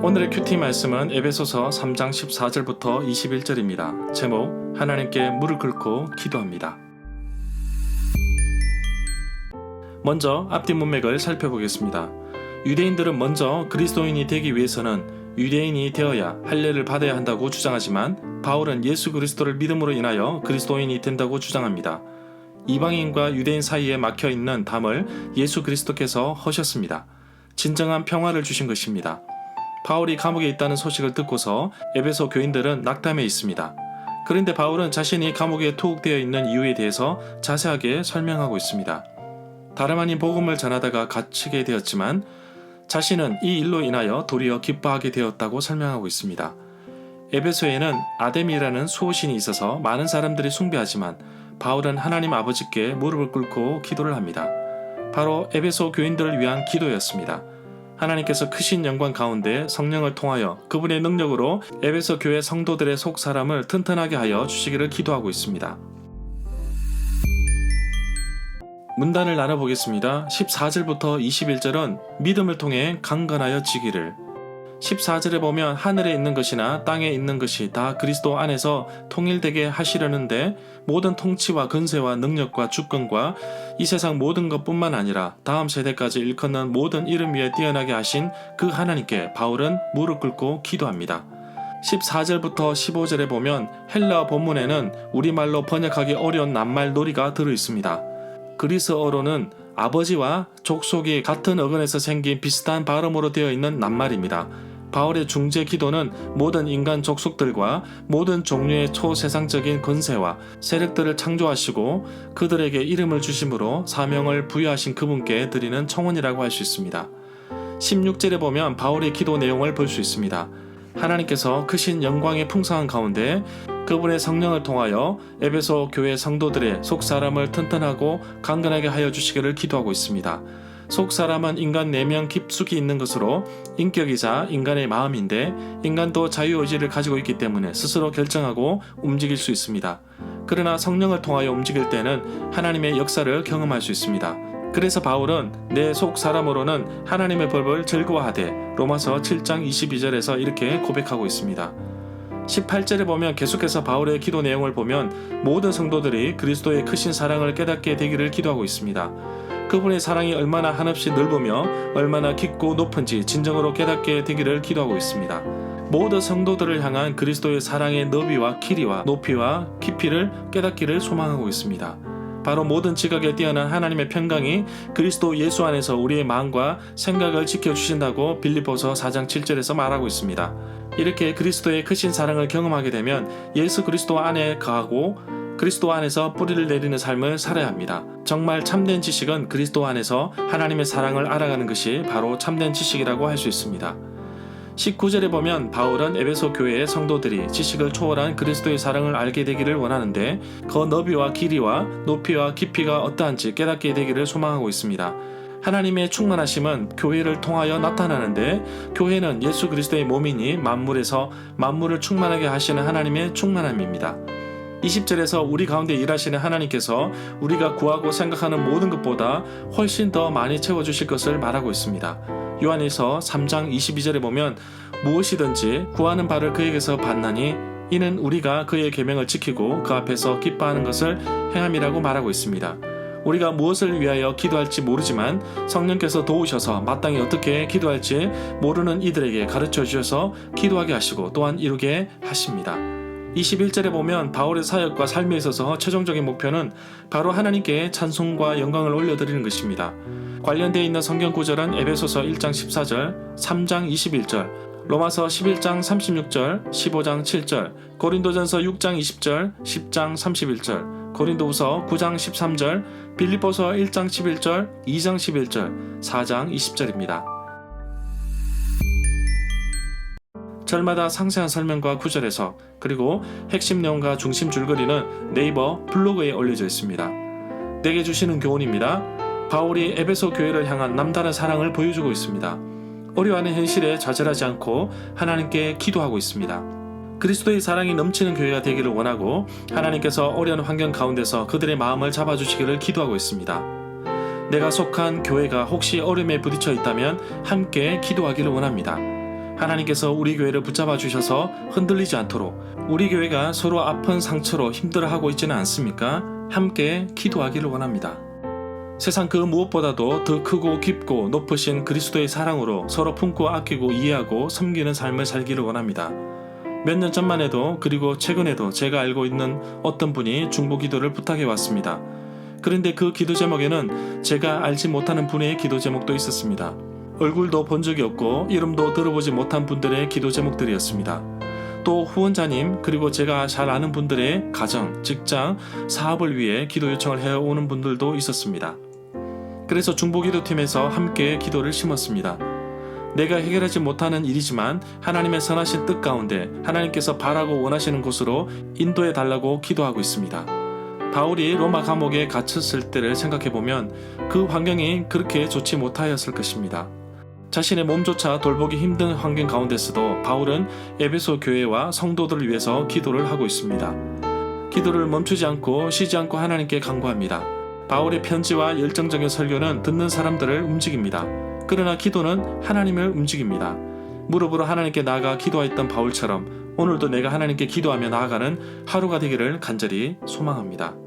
오늘의 큐티 말씀은 에베소서 3장 14절부터 21절입니다. 제목, 하나님께 무릎 꿇고 기도합니다. 먼저 앞뒤 문맥을 살펴보겠습니다. 유대인들은 먼저 그리스도인이 되기 위해서는 유대인이 되어야 할례를 받아야 한다고 주장하지만 바울은 예수 그리스도를 믿음으로 인하여 그리스도인이 된다고 주장합니다. 이방인과 유대인 사이에 막혀있는 담을 예수 그리스도께서 허셨습니다. 진정한 평화를 주신 것입니다. 바울이 감옥에 있다는 소식을 듣고서 에베소 교인들은 낙담해 있습니다. 그런데 바울은 자신이 감옥에 투옥되어 있는 이유에 대해서 자세하게 설명하고 있습니다. 다름 아닌 복음을 전하다가 갇히게 되었지만 자신은 이 일로 인하여 도리어 기뻐하게 되었다고 설명하고 있습니다. 에베소에는 아데미라는 수호신이 있어서 많은 사람들이 숭배하지만 바울은 하나님 아버지께 무릎을 꿇고 기도를 합니다. 바로 에베소 교인들을 위한 기도였습니다. 하나님께서 크신 영광 가운데 성령을 통하여 그분의 능력으로 에베소 교회 성도들의 속사람을 튼튼하게 하여 주시기를 기도하고 있습니다. 문단을 나눠보겠습니다. 14절부터 21절은 믿음을 통해 강건하여 지기를, 14절에 보면 하늘에 있는 것이나 땅에 있는 것이 다 그리스도 안에서 통일되게 하시려는데 모든 통치와 근세와 능력과 주권과 이 세상 모든 것뿐만 아니라 다음 세대까지 일컫는 모든 이름 위에 뛰어나게 하신 그 하나님께 바울은 무릎 꿇고 기도합니다. 14절부터 15절에 보면 헬라어 본문에는 우리말로 번역하기 어려운 낱말 놀이가 들어있습니다. 그리스어로는 아버지와 족속이 같은 어근에서 생긴 비슷한 발음으로 되어 있는 낱말입니다. 바울의 중재 기도는 모든 인간 족속들과 모든 종류의 초세상적인 권세와 세력들을 창조하시고 그들에게 이름을 주심으로 사명을 부여하신 그분께 드리는 청원이라고 할 수 있습니다. 16절에 보면 바울의 기도 내용을 볼 수 있습니다. 하나님께서 크신 영광의 풍성한 가운데 그분의 성령을 통하여 에베소 교회 성도들의 속사람을 튼튼하고 강건하게 하여 주시기를 기도하고 있습니다. 속사람은 인간 내면 깊숙이 있는 것으로 인격이자 인간의 마음인데 인간도 자유의지를 가지고 있기 때문에 스스로 결정하고 움직일 수 있습니다. 그러나 성령을 통하여 움직일 때는 하나님의 역사를 경험할 수 있습니다. 그래서 바울은 내 속사람으로는 하나님의 법을 즐거워하되 로마서 7장 22절에서 이렇게 고백하고 있습니다. 18절에 보면 계속해서 바울의 기도 내용을 보면 모든 성도들이 그리스도의 크신 사랑을 깨닫게 되기를 기도하고 있습니다. 그분의 사랑이 얼마나 한없이 넓으며 얼마나 깊고 높은지 진정으로 깨닫게 되기를 기도하고 있습니다. 모든 성도들을 향한 그리스도의 사랑의 너비와 길이와 높이와 깊이를 깨닫기를 소망하고 있습니다. 바로 모든 지각에 뛰어난 하나님의 평강이 그리스도 예수 안에서 우리의 마음과 생각을 지켜주신다고 빌립보서 4장 7절에서 말하고 있습니다. 이렇게 그리스도의 크신 사랑을 경험하게 되면 예수 그리스도 안에 거하고 그리스도 안에서 뿌리를 내리는 삶을 살아야 합니다. 정말 참된 지식은 그리스도 안에서 하나님의 사랑을 알아가는 것이 바로 참된 지식이라고 할 수 있습니다. 19절에 보면 바울은 에베소 교회의 성도들이 지식을 초월한 그리스도의 사랑을 알게 되기를 원하는데 그 너비와 길이와 높이와 깊이가 어떠한지 깨닫게 되기를 소망하고 있습니다. 하나님의 충만하심은 교회를 통하여 나타나는데 교회는 예수 그리스도의 몸이니 만물에서 만물을 충만하게 하시는 하나님의 충만함입니다. 20절에서 우리 가운데 일하시는 하나님께서 우리가 구하고 생각하는 모든 것보다 훨씬 더 많이 채워주실 것을 말하고 있습니다. 요한일서 3장 22절에 보면 무엇이든지 구하는 바를 그에게서 받나니 이는 우리가 그의 계명을 지키고 그 앞에서 기뻐하는 것을 행함이라고 말하고 있습니다. 우리가 무엇을 위하여 기도할지 모르지만 성령께서 도우셔서 마땅히 어떻게 기도할지 모르는 이들에게 가르쳐 주셔서 기도하게 하시고 또한 이루게 하십니다. 21절에 보면 바울의 사역과 삶에 있어서 최종적인 목표는 바로 하나님께 찬송과 영광을 올려드리는 것입니다. 관련되어 있는 성경 구절은 에베소서 1장 14절, 3장 21절, 로마서 11장 36절, 15장 7절, 고린도전서 6장 20절, 10장 31절, 고린도후서 9장 13절, 빌립보서 1장 11절, 2장 11절, 4장 20절입니다. 절마다 상세한 설명과 구절에서 그리고 핵심 내용과 중심 줄거리는 네이버 블로그에 올려져 있습니다. 내게 주시는 교훈입니다. 바울이 에베소 교회를 향한 남다른 사랑을 보여주고 있습니다. 어려워하는 현실에 좌절하지 않고 하나님께 기도하고 있습니다. 그리스도의 사랑이 넘치는 교회가 되기를 원하고 하나님께서 어려운 환경 가운데서 그들의 마음을 잡아주시기를 기도하고 있습니다. 내가 속한 교회가 혹시 어려움에 부딪혀 있다면 함께 기도하기를 원합니다. 하나님께서 우리 교회를 붙잡아 주셔서 흔들리지 않도록 우리 교회가 서로 아픈 상처로 힘들어하고 있지는 않습니까? 함께 기도하기를 원합니다. 세상 그 무엇보다도 더 크고 깊고 높으신 그리스도의 사랑으로 서로 품고 아끼고 이해하고 섬기는 삶을 살기를 원합니다. 몇 년 전만 해도 그리고 최근에도 제가 알고 있는 어떤 분이 중보 기도를 부탁해 왔습니다. 그런데 그 기도 제목에는 제가 알지 못하는 분의 기도 제목도 있었습니다. 얼굴도 본 적이 없고 이름도 들어보지 못한 분들의 기도 제목들이었습니다. 또 후원자님 그리고 제가 잘 아는 분들의 가정, 직장, 사업을 위해 기도 요청을 해오는 분들도 있었습니다. 그래서 중보기도팀에서 함께 기도를 심었습니다. 내가 해결하지 못하는 일이지만 하나님의 선하신 뜻 가운데 하나님께서 바라고 원하시는 곳으로 인도해 달라고 기도하고 있습니다. 바울이 로마 감옥에 갇혔을 때를 생각해보면 그 환경이 그렇게 좋지 못하였을 것입니다. 자신의 몸조차 돌보기 힘든 환경 가운데서도 바울은 에베소 교회와 성도들을 위해서 기도를 하고 있습니다. 기도를 멈추지 않고 쉬지 않고 하나님께 간구합니다. 바울의 편지와 열정적인 설교는 듣는 사람들을 움직입니다. 그러나 기도는 하나님을 움직입니다. 무릎으로 하나님께 나아가 기도했던 바울처럼 오늘도 내가 하나님께 기도하며 나아가는 하루가 되기를 간절히 소망합니다.